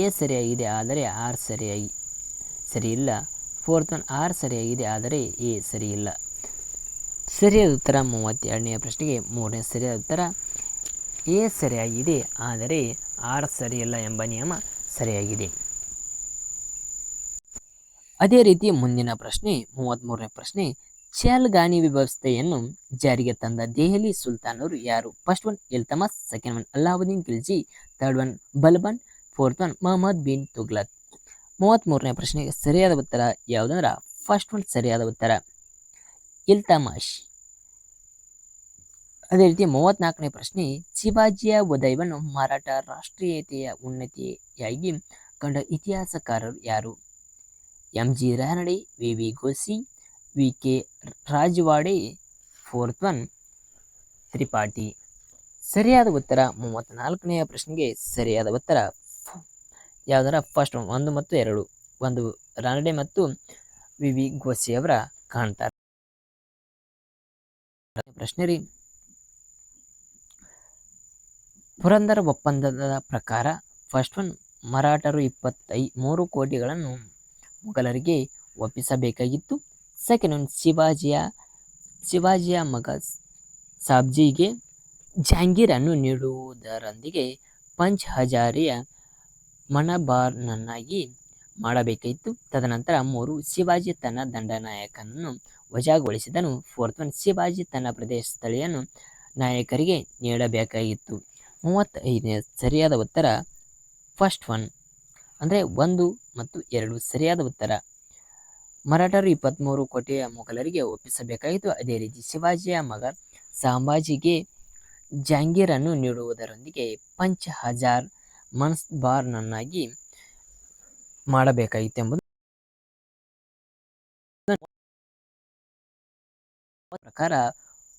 Speaker 1: ಎ ಸರಿಯಾಗಿದೆ ಆದರೆ ಆರ್ ಸರಿಯಿಲ್ಲ. ಫೋರ್ತ್ ಒನ್ ಆರ್ ಸರಿಯಾಗಿದೆ ಆದರೆ ಎ ಸರಿಯಿಲ್ಲ. ಸರಿಯಾದ ಉತ್ತರ 32ನೇ ಪ್ರಶ್ನೆಗೆ 3ನೇ ಸರಿಯಾದ ಉತ್ತರ ಎ ಸರಿಯಾಗಿದೆ ಆದರೆ ಆರ್ ಸರಿಯಿಲ್ಲ ಎಂಬ ನಿಯಮ ಸರಿಯಾಗಿದೆ. ಅದೇ ರೀತಿ ಮುಂದಿನ ಪ್ರಶ್ನೆ 33ನೇ ಪ್ರಶ್ನೆ, ಚಾಲ್ಗಾನಿ ವ್ಯವಸ್ಥೆಯನ್ನು ಜಾರಿಗೆ ತಂದ ದೆಹಲಿ ಸುಲ್ತಾನರು ಯಾರು? First one Iltutmish, second one Alauddin Khilji, third one Balban, fourth one Muhammad bin Tughlaq. 33ನೇ ಪ್ರಶ್ನೆಗೆ ಸರಿಯಾದ ಉತ್ತರ ಯಾವುದಂದ್ರೆ ಫಸ್ಟ್ ಒನ್ ಸರಿಯಾದ ಉತ್ತರ ಇಲ್ತಮಶ್. ಅದೇ ರೀತಿ 34ನೇ ಪ್ರಶ್ನೆ, ಶಿವಾಜಿಯ ಉದಯವನ್ನು ಮರಾಠ ರಾಷ್ಟ್ರೀಯತೆಯ ಉನ್ನತಿಯಾಗಿ ಕಂಡ ಇತಿಹಾಸಕಾರರು ಯಾರು? M G Ranade, V V Ghoshi, V K Rajwade. Fourth one Tripathi. ಸರಿಯಾದ ಉತ್ತರ 34ನೆಯ ಪ್ರಶ್ನೆಗೆ ಸರಿಯಾದ ಉತ್ತರ ಯಾವುದರ ಫಸ್ಟ್ 1 ಮತ್ತು 2 ಒಂದು ರಾನಡೆ ಮತ್ತು ವಿ ವಿ ಗೋಸೆಯವರ ಕಾಣ್ತಾರೆ. ಪ್ರಶ್ನೆ ರೀ, ಪುರಂದರ ಒಪ್ಪಂದದ ಪ್ರಕಾರ ಫಸ್ಟ್ ಒನ್ ಮರಾಠರು 23 ಕೋಟಿಗಳನ್ನು ಮೊಘಲರಿಗೆ ಒಪ್ಪಿಸಬೇಕಾಗಿತ್ತು. ಸೆಕೆಂಡ್ ಒನ್ ಶಿವಾಜಿಯ ಮಗ ಸಾಬ್ಜಿಗೆ ಜಹಾಂಗೀರನ್ನು ನೀಡುವುದರೊಂದಿಗೆ ಪಂಚ್ ಹಜಾರಿಯ ಮಣಬಾರ್ನನ್ನಾಗಿ ಮಾಡಬೇಕಾಯಿತು. ತದನಂತರ 3 ಶಿವಾಜಿ ತನ್ನ ದಂಡನಾಯಕನನ್ನು ವಜಾಗೊಳಿಸಿದನು. ಫೋರ್ತ್ ಒನ್ ಶಿವಾಜಿ ತನ್ನ ಪ್ರದೇಶ ಸ್ಥಳೀಯ ನಾಯಕರಿಗೆ ನೀಡಬೇಕಾಗಿತ್ತು. 35ನೇ ಸರಿಯಾದ ಉತ್ತರ ಫಸ್ಟ್ ಒನ್ ಅಂದರೆ 1 ಮತ್ತು 2 ಸರಿಯಾದ ಉತ್ತರ. ಮರಾಠರು 23 ಕೋಟಿಯ ಮೊಘಲರಿಗೆ ಒಪ್ಪಿಸಬೇಕಾಗಿತ್ತು. ಅದೇ ರೀತಿ ಶಿವಾಜಿಯ ಮಗ ಸಂಭಾಜಿಗೆ ಜಹಾಂಗೀರನ್ನು ನೀಡುವುದರೊಂದಿಗೆ ಪಂಚ್ ಹಜಾರ್ ಮನ್ಸ್ಬಾರ್ನನ್ನಾಗಿ ಮಾಡಬೇಕಾಗಿತ್ತು ಎಂಬುದು ಪ್ರಕಾರ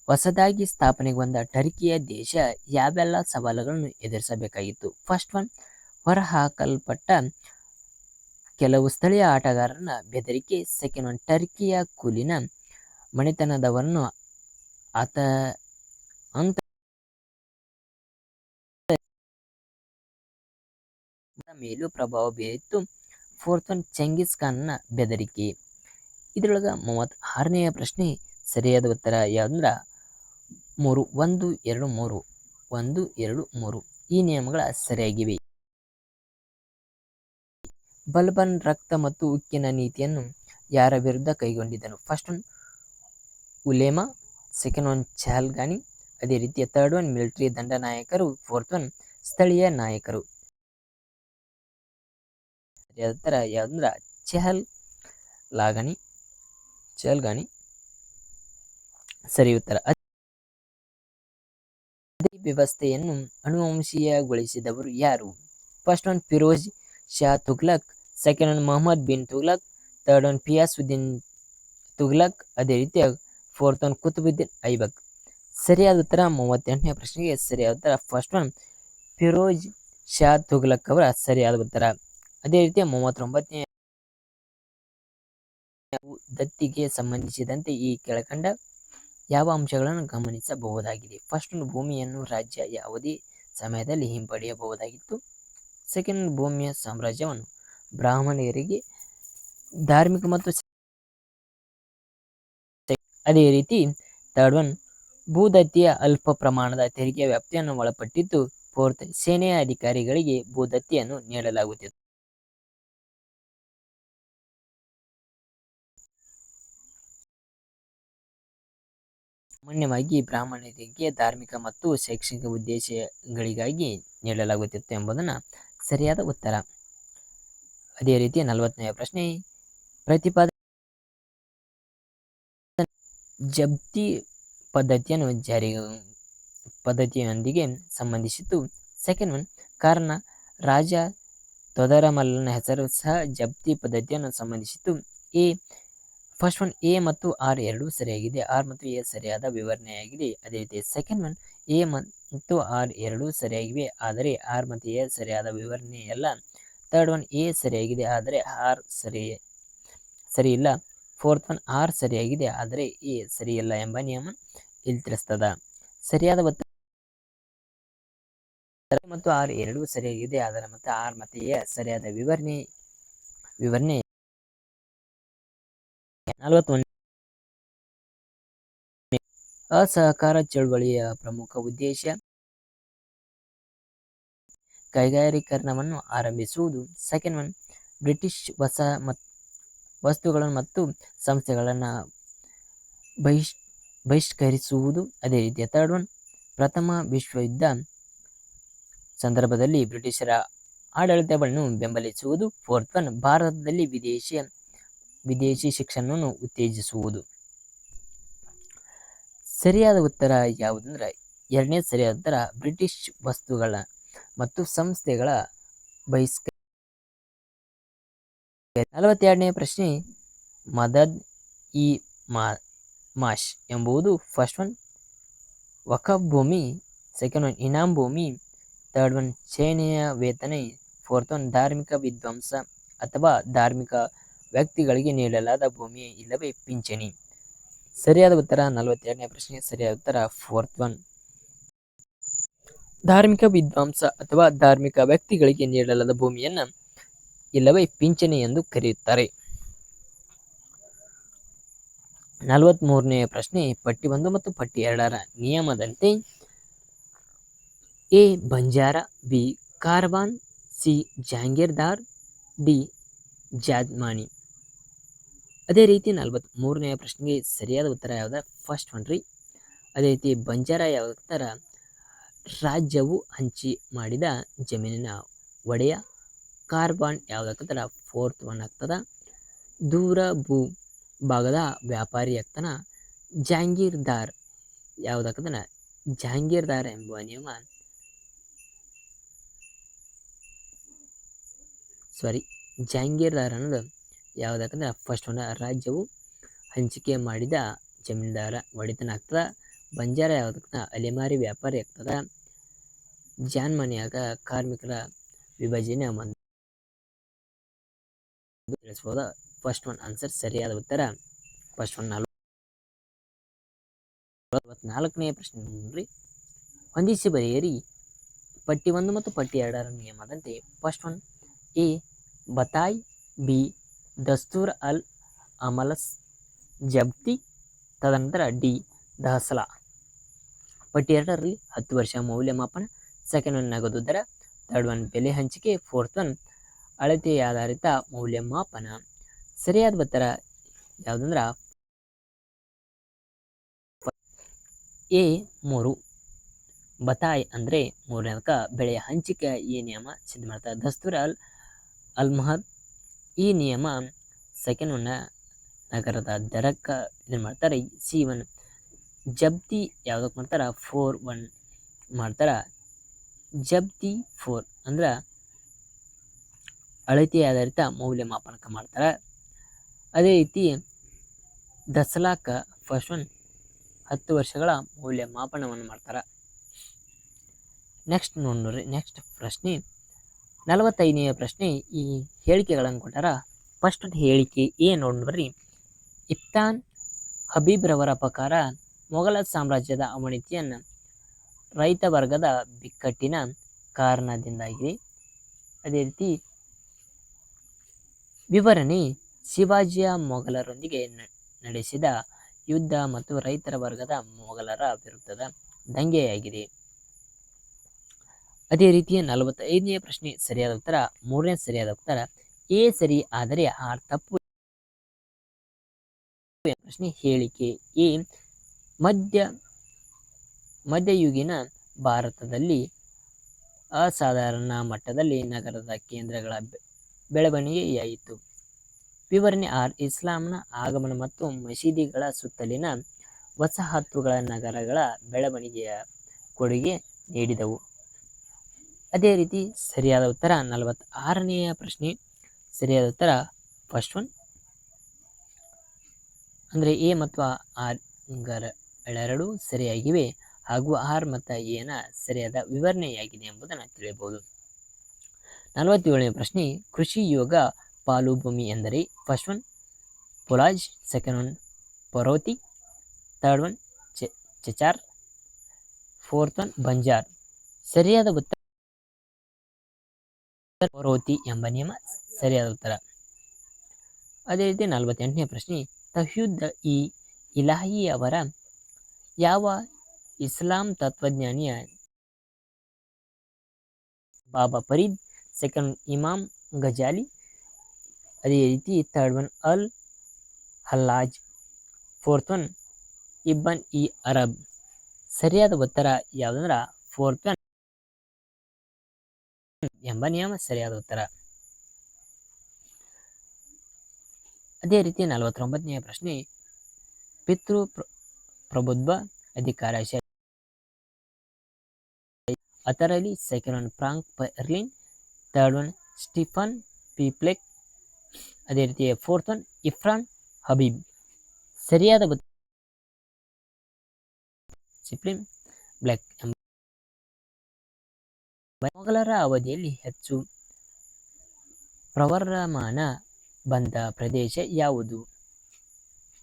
Speaker 1: ಹೊಸದಾಗಿ ಸ್ಥಾಪನೆಗೊಂಡ ಟರ್ಕಿಯ ದೇಶ ಯಾವೆಲ್ಲ ಸವಾಲುಗಳನ್ನು ಎದುರಿಸಬೇಕಾಗಿತ್ತು. ಫಸ್ಟ್ ಒನ್ ಹೊರಹಾಕಲ್ಪಟ್ಟ ಕೆಲವು ಸ್ಥಳೀಯ ಆಟಗಾರರ ಬೆದರಿಕೆ. ಸೆಕೆಂಡ್ ಒನ್ ಟರ್ಕಿಯ ಕುಲೀನ ಮನೆತನದವರನ್ನು ಮೇಲೂ ಪ್ರಭಾವ ಬೀರಿತ್ತು. ಫೋರ್ತ್ ಒನ್ ಚೆಂಗಿಸ್ ಖಾನ್ನ ಬೆದರಿಕೆ. ಇದರೊಳಗ 36ನೆಯ ಪ್ರಶ್ನೆ ಸರಿಯಾದ ಉತ್ತರ ಯಾವುದಂದ್ರ 3 1 2 3 1 2 3 ಈ ನಿಯಮಗಳ ಸರಿಯಾಗಿವೆ. ಬಲ್ಬನ್ ರಕ್ತ ಮತ್ತು ಉಕ್ಕಿನ ನೀತಿಯನ್ನು ಯಾರ ವಿರುದ್ಧ ಕೈಗೊಂಡಿದ್ದನು. ಫಸ್ಟ್ ಒನ್ ಉಲೇಮಾ, ಸೆಕೆಂಡ್ ಒನ್ ಚಹಲ್ಗಾನಿ, ಅದೇ ರೀತಿ ಥರ್ಡ್ ಒನ್ ಮಿಲಿಟರಿ ದಂಡನಾಯಕರು, ಫೋರ್ತ್ ಒನ್ ಸ್ಥಳೀಯ ನಾಯಕರು. ಸರಿಯಾದ ಉತ್ತರ ಯಾವುದಂದ್ರ ಚಹಲ್ಗಾನಿ ಸರಿ ಉತ್ತರ. ವ್ಯವಸ್ಥೆಯನ್ನು ಅನುವಂಶೀಯಗೊಳಿಸಿದವರು ಯಾರು. First one Firoz Shah Tughlaq, second one Mohammad bin Tughlaq, third one Ghiyasuddin Tughlaq, ಅದೇ ರೀತಿ ಫೋರ್ತ್ ಒನ್ ಕುತುಬುದ್ದೀನ್ ಐಬಕ್. ಸರಿಯಾದ ಉತ್ತರ 38ನೇ ಪ್ರಶ್ನೆಗೆ ಸರಿಯಾದ ಉತ್ತರ ಫಸ್ಟ್ ಒನ್ ಫಿರೋಜ್ ಶಾ ತುಘಲಕ್ ಅವರ ಸರಿಯಾದ ಉತ್ತರ. ಅದೇ ರೀತಿ 39ನೇ ದತ್ತಿಗೆ ಸಂಬಂಧಿಸಿದಂತೆ ಈ ಕೆಳಕಂಡ ಯಾವ ಅಂಶಗಳನ್ನು ಗಮನಿಸಬಹುದಾಗಿದೆ. ಫಸ್ಟ್ ಭೂಮಿಯನ್ನು ರಾಜ್ಯ ಯಾವುದೇ ಸಮಯದಲ್ಲಿ ಹಿಂಪಡೆಯಬಹುದಾಗಿತ್ತು. ಸೆಕೆಂಡ್ ಭೂಮಿಯ ಸಾಮ್ರಾಜ್ಯವನ್ನು ಬ್ರಾಹ್ಮಣರಿಗೆ ಧಾರ್ಮಿಕ ಮತ್ತು ಅದೇ ರೀತಿ ಥರ್ಡ್ ಒನ್ ಭೂದತ್ತಿಯ ಅಲ್ಪ ಪ್ರಮಾಣದ ತೆರಿಗೆ ವ್ಯಾಪ್ತಿಯನ್ನು ಒಳಪಟ್ಟಿತ್ತು. ಫೋರ್ತ್ ಸೇನೆಯ ಅಧಿಕಾರಿಗಳಿಗೆ ಭೂದತ್ತಿಯನ್ನು ನೀಡಲಾಗುತ್ತಿತ್ತು. ಸಾಮಾನ್ಯವಾಗಿ ಬ್ರಾಹ್ಮಣರಿಗೆ ಧಾರ್ಮಿಕ ಮತ್ತು ಶೈಕ್ಷಣಿಕ ಉದ್ದೇಶಗಳಿಗಾಗಿ ನೀಡಲಾಗುತ್ತಿತ್ತು ಎಂಬುದನ್ನು ಸರಿಯಾದ ಉತ್ತರ. ಅದೇ ರೀತಿ 40ನೇ ಪ್ರಶ್ನೆ ಜಪ್ತಿ ಪದ್ಧತಿಯೊಂದಿಗೆ ಸಂಬಂಧಿಸಿತು. ಸೆಕೆಂಡ್ ಒನ್ ಕಾರಣ ರಾಜ ತೊದರಮಲ್ಲನ ಹೆಸರು ಸಹ ಜಪ್ತಿ ಪದ್ಧತಿಯನ್ನು ಸಂಬಂಧಿಸಿತು. ಫಸ್ಟ್ ಒನ್ ಎ ಮತ್ತು ಆರ್ ಎರಡೂ ಸರಿಯಾಗಿದೆ. ಆರ್ ಮತ್ತು ಎ ಸರಿಯಾದ ವಿವರಣೆಯಾಗಿದೆ. ಅದೇ ರೀತಿ ಸೆಕೆಂಡ್ ಒನ್ ಎ ಮತ್ತು ಆರ್ ಎರಡೂ ಸರಿಯಾಗಿವೆ, ಆದರೆ ಆರ್ ಮತ್ತು ಎ ಸರಿಯಾದ ವಿವರಣೆಯಲ್ಲ. ಥರ್ಡ್ ಒನ್ ಎ ಸರಿಯಾಗಿದೆ, ಆದರೆ ಆರ್ ಸರಿಯಿಲ್ಲ. ಫೋರ್ತ್ ಒನ್ ಆರ್ ಸರಿಯಾಗಿದೆ, ಆದರೆ ಎ ಸರಿಯಿಲ್ಲ ಎಂಬ ನಿಯಮ ಇಲ್ಲಿ ತಿಳಿಸ್ತದ. ಸರಿಯಾದ ಉತ್ತರ ಮತ್ತು ಆರ್ ಎರಡೂ ಸರಿಯಾಗಿದೆ, ಆದರೆ ಮತ್ತೆ ಆರ್ ಮತ್ತು ಎ ಸರಿಯಾದ ವಿವರಣೆ 41 ಅಸಹಕಾರ ಚಳವಳಿಯ ಪ್ರಮುಖ ಉದ್ದೇಶ ಕೈಗಾರೀಕರಣವನ್ನು ಆರಂಭಿಸುವುದು. ಸೆಕೆಂಡ್ ಒನ್ ಬ್ರಿಟಿಷ್ ಹೊಸ ವಸ್ತುಗಳನ್ನು ಮತ್ತು ಸಂಸ್ಥೆಗಳನ್ನು ಬಹಿಷ್ಕರಿಸುವುದು. ಅದೇ ರೀತಿಯ ಥರ್ಡ್ ಒನ್ ಪ್ರಥಮ ವಿಶ್ವಯುದ್ಧ ಸಂದರ್ಭದಲ್ಲಿ ಬ್ರಿಟಿಷರ ಆಡಳಿತವನ್ನು ಬೆಂಬಲಿಸುವುದು. ಫೋರ್ತ್ ಒನ್ ಭಾರತದಲ್ಲಿ ವಿದೇಶಿ ಶಿಕ್ಷಣವನ್ನು ಉತ್ತೇಜಿಸುವುದು. ಸರಿಯಾದ ಉತ್ತರ ಯಾವುದಂದ್ರೆ ಎರಡನೇ ಸರಿಯಾದ ಉತ್ತರ ಬ್ರಿಟಿಷ್ ವಸ್ತುಗಳ ಮತ್ತು ಸಂಸ್ಥೆಗಳ ಬಹಿಷ್ಕಾರ. 42ನೇ ಪ್ರಶ್ನೆ ಮದದ್ ಇ ಮಾ ಮಾಶ್ ಎಂಬುದು ಫಸ್ಟ್ ಒನ್ ವಕಫ್ ಭೂಮಿ, ಸೆಕೆಂಡ್ ಒನ್ ಇನಾಮ್ ಭೂಮಿ, ಥರ್ಡ್ ಒನ್ ಸೇನೆಯ ವೇತನ, ಫೋರ್ತ್ ಒನ್ ಧಾರ್ಮಿಕ ವಿದ್ವಾಂಸ ಅಥವಾ ಧಾರ್ಮಿಕ ವ್ಯಕ್ತಿಗಳಿಗೆ ನೀಡಲಾದ ಭೂಮಿ ಇಲ್ಲವೇ ಪಿಂಚಣಿ. ಸರಿಯಾದ ಉತ್ತರ 42ನೇ ಪ್ರಶ್ನೆ. ಸರಿಯಾದ ಉತ್ತರ ಫೋರ್ತ್ ಒನ್. ಧಾರ್ಮಿಕ ವಿದ್ವಾಂಸ ಅಥವಾ ಧಾರ್ಮಿಕ ವ್ಯಕ್ತಿಗಳಿಗೆ ನೀಡಲಾದ ಭೂಮಿಯನ್ನ ಇಲ್ಲವೇ ಪಿಂಚಣಿ ಎಂದು ಕರೆಯುತ್ತಾರೆ. 43ನೇ ಪ್ರಶ್ನೆ. ಪಟ್ಟಿ 1 ಮತ್ತು ಪಟ್ಟಿ 2ರ ನಿಯಮದಂತೆ ಎ ಬಂಜಾರ, ಬಿ ಕಾರ್ವಾನ್, ಸಿ ಜಾಂಗೀರ್ದಾರ್, ಡಿ ಜಾದ್ಮಾನಿ. ಅದೇ ರೀತಿ 43ನೇ ಪ್ರಶ್ನೆಗೆ ಸರಿಯಾದ ಉತ್ತರ ಯಾವ್ದ? ಫಸ್ಟ್ ಒನ್ ರೀ. ಅದೇ ರೀತಿ ಬಂಜಾರ ಯಾವ್ದಕ್ತಾರ? ರಾಜ್ಯವು ಹಂಚಿ ಮಾಡಿದ ಜಮೀನಿನ ಒಡೆಯ. ಕಾರ್ವಾನ್ ಯಾವ್ದಾಗ್ತಾರ? ಫೋರ್ತ್ ಒನ್ ಆಗ್ತದ. ದೂರ ಭೂ ಭಾಗದ ವ್ಯಾಪಾರಿ ಆಗ್ತಾನ. ಜಾಂಗೀರ್ದಾರ್ ಯಾವ್ದಾಗ್ತದನ? ಜಾಂಗೀರ್ದಾರ್ ಎಂಬುವ ನಿಯಮ ಜಾಂಗೀರ್ದಾರ್ ಅನ್ನೋದು ಯಾವ್ದಾಕಂದ್ರೆ ಫಸ್ಟ್ ಒನ್ ರಾಜ್ಯವು ಹಂಚಿಕೆ ಮಾಡಿದ ಜಮೀನ್ದಾರ ಒಡೆತನ ಆಗ್ತದ. ಬಂಜಾರ ಯಾವ್ದಕ್ಕ? ಅಲೆಮಾರಿ ವ್ಯಾಪಾರಿ ಆಗ್ತದ. ಜಾನ್ಮನಿಯಾಗ ಕಾರ್ಮಿಕರ ವಿಭಜನೆ ತಿಳಿಸ್ಬೋದ. ಫಸ್ಟ್ ಒನ್ ಆನ್ಸರ್ ಸರಿಯಾದ ಉತ್ತರ ಫಸ್ಟ್ ಒನ್. 44ನೇ ಪ್ರಶ್ನೆ ನೋಡ್ರಿ. ಹೊಂದಿಸಿ ಬರೆಯಿರಿ. ಪಟ್ಟಿ 1 ಮತ್ತು ಪಟ್ಟಿ 2ರ ನಿಯಮದಂತೆ first one A ಬತಾಯ್, B Dastur ಅಲ್ ಅಮಲಸ್ ಜಬ್ತಿ, ತದನಂತರ ಡಿ ದಹಸಲಾ. ಪಟ್ಟಿ 2ರಲ್ಲಿ 10 ವರ್ಷ ಮೌಲ್ಯಮಾಪನ, ಸೆಕೆಂಡ್ ಒನ್ ನಗದು ದರ, ಥರ್ಡ್ ಒನ್ ಬೆಲೆ ಹಂಚಿಕೆ, ಫೋರ್ತ್ ಒನ್ ಅಳತೆ ಆಧಾರಿತ ಮೌಲ್ಯಮಾಪನ. ಸರಿಯಾದ ಉತ್ತರ ಯಾವುದಂದ್ರ ಎ 3 ಬತಾಯ್ ಅಂದ್ರೆ ಮೂರನೇದಕ್ಕ ಬೆಳೆಯ ಹಂಚಿಕೆ ಈ ನಿಯಮ ಸಿದ್ಧ ಮಾಡ್ತಾರೆ. ದಸ್ತೂರ್ ಅಲ್ ಮಹದ್ ಈ ನಿಯಮ ಸೆಕೆಂಡ್ ಒನ್ ನಗರದ ದರಕ್ಕ ಇದನ್ನ ಮಾಡ್ತಾರೆ. ಸಿ ಒನ್ ಜಬ್ತಿ ಯಾವ್ದಕ್ ಮಾಡ್ತಾರ? 4-1 ಮಾಡ್ತಾರ. ಜಬ್ತಿ 4 ಅಂದ್ರ ಅಳತೆ ಆಧಾರಿತ ಮೌಲ್ಯಮಾಪನಕ್ಕೆ ಮಾಡ್ತಾರ. ಅದೇ ರೀತಿ ದಸಲಾಕ ಫಸ್ಟ್ ಒನ್ 10 ವರ್ಷಗಳ ಮೌಲ್ಯಮಾಪನವನ್ನು ಮಾಡ್ತಾರ. ನೆಕ್ಸ್ಟ್ ನೋಡ್ರಿ. ನೆಕ್ಸ್ಟ್ ಪ್ರಶ್ನೆ 45ನೇ ಪ್ರಶ್ನೆ. ಈ ಹೇಳಿಕೆಗಳನ್ನು ಕೊಟ್ಟಾರ. ಫಸ್ಟ್ ಹೇಳಿಕೆ ಏ ನೋಡ್ರಿ. ಇಫ್ತಾನ್ ಹಬೀಬ್ ರವರ ಪ್ರಕಾರ ಮೊಘಲ ಸಾಮ್ರಾಜ್ಯದ ಅವನತಿಯನ್ನು ರೈತ ವರ್ಗದ ಬಿಕ್ಕಟ್ಟಿನ ಕಾರಣದಿಂದಾಗಿದೆ. ಅದೇ ರೀತಿ ವಿವರಣೆ ಶಿವಾಜಿಯ ಮೊಘಲರೊಂದಿಗೆ ನಡೆಸಿದ ಯುದ್ಧ ಮತ್ತು ರೈತರ ವರ್ಗದ ಮೊಘಲರ ವಿರುದ್ಧದ ದಂಗೆಯಾಗಿದೆ. ಅದೇ ರೀತಿ 45ನೇ ಪ್ರಶ್ನೆ ಸರಿಯಾದ ಉತ್ತರ 3ನೇ ಸರಿಯಾದ ಉತ್ತರ ಎ ಸರಿ ಆದರೆ ಆರ್ ತಪ್ಪು. ಪ್ರಶ್ನೆ ಹೇಳಿಕೆ ಎ ಮಧ್ಯಯುಗೀನ ಭಾರತದಲ್ಲಿ ಅಸಾಧಾರಣ ಮಟ್ಟದಲ್ಲಿ ನಗರದ ಕೇಂದ್ರಗಳ ಬೆಳವಣಿಗೆಯಾಯಿತು. ವಿವರಣೆ ಆರ್ ಇಸ್ಲಾಂನ ಆಗಮನ ಮತ್ತು ಮಸೀದಿಗಳ ಸುತ್ತಲಿನ ವಸಾಹತುಗಳ ನಗರಗಳ ಬೆಳವಣಿಗೆಯ ಕೊಡುಗೆ ನೀಡಿದವು. ಅದೇ ರೀತಿ ಸರಿಯಾದ ಉತ್ತರ 46ನೇ ಪ್ರಶ್ನೆ ಸರಿಯಾದ ಉತ್ತರ ಫಸ್ಟ್ ಒನ್ ಅಂದರೆ ಎ ಮತ್ತು ಆರ್ ಎರಡು ಸರಿಯಾಗಿವೆ ಹಾಗೂ ಆರ್ ಮತ್ತು ಎನ ಸರಿಯಾದ ವಿವರಣೆಯಾಗಿದೆ ಎಂಬುದನ್ನು ತಿಳಿಯಬಹುದು. 47ನೇ ಪ್ರಶ್ನೆ ಕೃಷಿ ಯೋಗ ಪಾಲು ಭೂಮಿ ಎಂದರೆ ಫಸ್ಟ್ ಒನ್ ಪೊಲಾಜ್, ಸೆಕೆಂಡ್ ಒನ್ ಪರೋತಿ, ಥರ್ಡ್ ಒನ್ ಚಚಾರ್, ಫೋರ್ತ್ ಒನ್ ಬಂಜಾರ್. ಸರಿಯಾದ ಉತ್ತರ ಪರೋತಿ ಎಂಬ ನಿಯಮ ಸರಿಯಾದ ಉತ್ತರ. ಅದೇ ರೀತಿ 48ನೇ ಪ್ರಶ್ನೆ ತಹ್ಯುದ್ ಇ ಇಲಾಹಿ ಅವರ ಯಾವ ಇಸ್ಲಾಂ ತತ್ವಜ್ಞಾನಿಯ ಬಾಬಾ ಫರೀದ್, ಸೆಕೆಂಡ್ ಇಮಾಮ್ ಗಜಾಲಿ, ಅದೇ ರೀತಿ ಥರ್ಡ್ ಒನ್ ಅಲ್ ಹಲ್ಲಾಜ್, ಫೋರ್ತ್ ಒನ್ ಇಬ್ಬನ್ ಇ ಅರಬ್. ಸರಿಯಾದ ಉತ್ತರ ಯಾವುದಂದ್ರ ಫೋರ್ತ್ ಒನ್ ಎಂಬ ನಿಯಮ ಸರಿಯಾದ ಉತ್ತರ. ಅದೇ ರೀತಿ 49ನೇ ಪ್ರಶ್ನೆ ಪಿತೃ ಪ್ರಭುತ್ವ ಅಧಿಕಾರಶಾಹಿ ಅದರಲ್ಲಿ second one Frank Perlin, third one Stephen ಪಿಪ್ಲೆಕ್, ಅದೇ ರೀತಿ ಫೋರ್ತ್ ಒನ್ ಇಫ್ರಾನ್ ಹಬೀಬ್. ಸರಿಯಾದ ಸಿಪ್ಲಿನ್ ಬ್ಲ್ಯಾಕ್ ಎಂಬ ಮೊಘಲರ ಅವಧಿಯಲ್ಲಿ ಹೆಚ್ಚು ಪ್ರವರ್ಧಮಾನ ಬಂದ ಪ್ರದೇಶ ಯಾವುದು?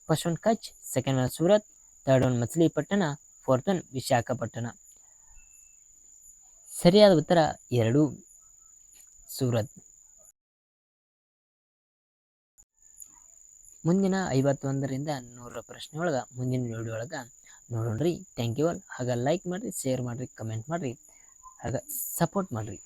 Speaker 1: First one Kutch, second one Surat, third one Machilipatnam, fourth one Visakhapatnam. ಸರಿಯಾದ ಉತ್ತರ 2 ಸೂರತ್. ಮುಂದಿನ 51ರಿಂದ 100 ಪ್ರಶ್ನೆ ಒಳಗೆ ಮುಂದಿನ ವಿಡಿಯೋ ಒಳಗೆ ನೋಡೋಣ್ರಿ. Thank you all. ಹಾಗೆ ಲೈಕ್ ಮಾಡಿರಿ, ಶೇರ್ ಮಾಡಿರಿ, ಕಮೆಂಟ್ ಮಾಡಿರಿ, ಹಾಗೆ ಸಪೋರ್ಟ್ ಮಾಡಿರಿ.